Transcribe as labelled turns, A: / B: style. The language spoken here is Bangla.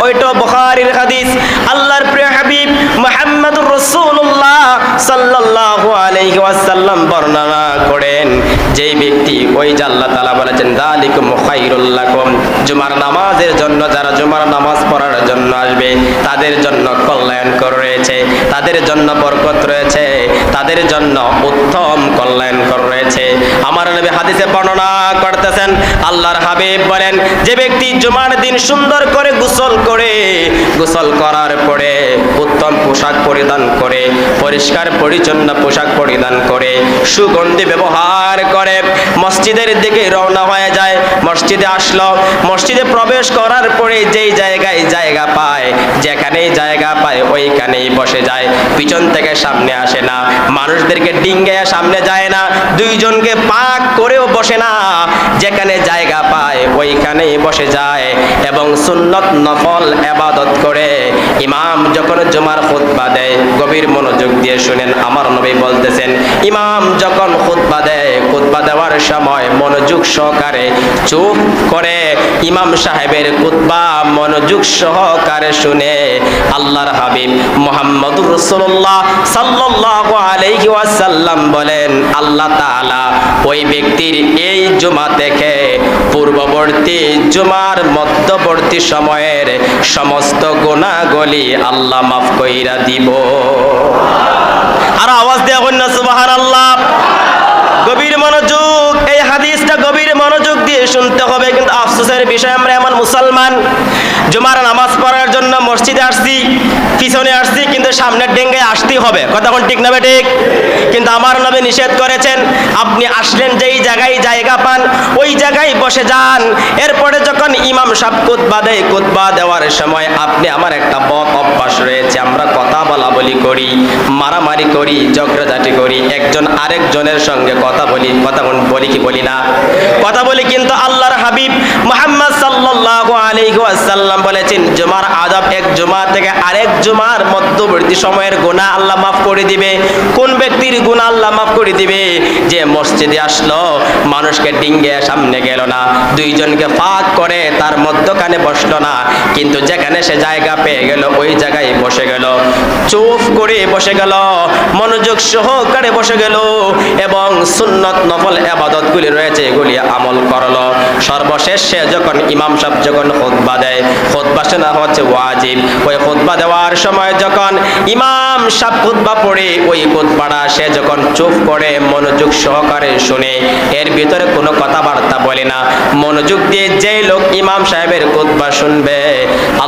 A: ওইটা বুখারীর হাদিস। আল্লাহর প্রিয় হাবিব মুহাম্মদুর রাসূলুল্লাহ সাল্লাল্লাহু আলাইহি ওয়াসাল্লাম বর্ণনা করেন, যেই ব্যক্তি ওই যে আল্লাহ তাআলা বলেছেন যালিকুম খায়রুল লাকুম, জুমার নামাজের জন্য যারা জুমার নামাজ পড়ার জন্য আসবে তাদের জন্য কল্যাণকর রয়েছে, তাদের জন্য বরকত রয়েছে, তাদের জন্য উত্তম কল্যাণকর রয়েছে। আমার নবী হাদিসে বর্ণনা করতেছেন, আল্লাহর হাবিব বলেন, যে ব্যক্তি জুমার দিন সুন্দর করে গোসল করার পরে উত্তম পোশাক পরিধান করে, পরিষ্কার পরিচ্ছন্ন পোশাক পরিধান করে, সুগন্ধি ব্যবহার করে মসজিদের দিকে রওনা হয়ে যায়, মসজিদে আসলো, মসজিদে প্রবেশ করার পরে যেই জায়গায় জায়গা পায়, যেখানেই জায়গা পায় ওইখানেই বসে যায়, পিছন থেকে সামনে আসে না, মানুষদেরকে ডিঙ্গায়া সামনে যায় না, দুইজনকে পাক করেও বসে না, যেখানে জায়গা পায় ওইখানেই বসে যায় এবং সুন্নত নফল ইবাদত করে। ইমাম যখন জুমার খুতবা দেয়, গভীর মনোযোগ দিয়ে শুনেন, আমার নবী বলতেছেন, ইমাম যখন খুতবা দেয়, খুতবা দেওয়ার সময় মনোযোগ সহকারে চুপ করে ইমাম সাহেবের খুতবা মনোযোগ সহকারে শুনে আল্লাহর হাবিব মুহাম্মদুর রাসূলুল্লাহ সাল্লাল্লাহু আলাইহি ওয়াসাল্লাম বলেন, আল্লাহ তাআলা ওই ব্যক্তির এই জুমা থেকে পূর্ববর্তী জুমার মধ্যবর্তী সময়ের সমস্ত গুনাহগুলি আল্লাহ মাফ কইরা দিব। আর আওয়াজ দেয়া কন্যা সুবহানাল্লাহ। গভীর মনোযোগ, এই হাদিসটা গভীর মনোযোগ দিয়ে শুনতে হবে। কিন্তু আফসোসের বিষয়, আমরা এমন মুসলমান, জুমার নামাজ পড়ার জন্য মসজিদে আসছি, পিছনে আসছি, কিন্তু সামনের ডেঙ্গায় আসতেই হবে। কথা কোন ঠিক না ঠিক? কিন্তু আমার নবী নিষেধ করেছেন, আপনি আসলেন যেই জায়গায় জায়গা পান ওই জায়গায় বসে যান। এরপরে যখন ইমাম সাহেব খুতবা দেয়, খুতবা দেওয়ার সময় আপনি, আমার একটা বদ অভ্যাস রয়েছে, আমরা কথা বলি করি, মারামারি করি, ঝগড়াঝাটি করি, একজন আরেকজনের সঙ্গে কথা বলি, কথা বলি কি বলি না? কথা বলি। কিন্তু আল্লাহর হাবিব মুহাম্মদ সাল্লাল্লাহু আলাইহি ওয়াসাল্লাম বলেছেন, জুমার আযাব এক জুমা থেকে আরেক জুমার মধ্যবর্তী সময়ের গুনাহ আল্লাহ মাফ করে দিবে। কোন ব্যক্তির গুনাহ আল্লাহ মাফ করে দিবে? যে মসজিদে আসলো, মানুষকে ডিঙ্গে সামনে গেল না, দুইজনকে ফাঁক করে তার মধ্যখানে বসলো না, কিন্তু যেখানে সে জায়গা পেয়ে গেল ওই জায়গায় বসে গেল, চুপ করে বসে গেল, মনোযোগ সহকারে বসে গেল এবং সুন্নত নফল ইবাদতগুলি রয়েছে এগুলি আমল করলো। সর্বশেষ সে যখন ইমাম সাহেব যখন খুতবা দেয়, খুতবা শোনা হচ্ছে ওয়াজিব, ওই খুতবা দেওয়ার সময় যখন ইমাম সাহেব খুতবা পড়ে ওই খুতবাটা সে যখন চুপ করে মনোযোগ সহকারে শুনে, এর ভিতরে কোনো কথাবার্তা বলে না, মনোযোগ দিয়ে যেই লোক ইমাম সাহেবের খুতবা শুনবে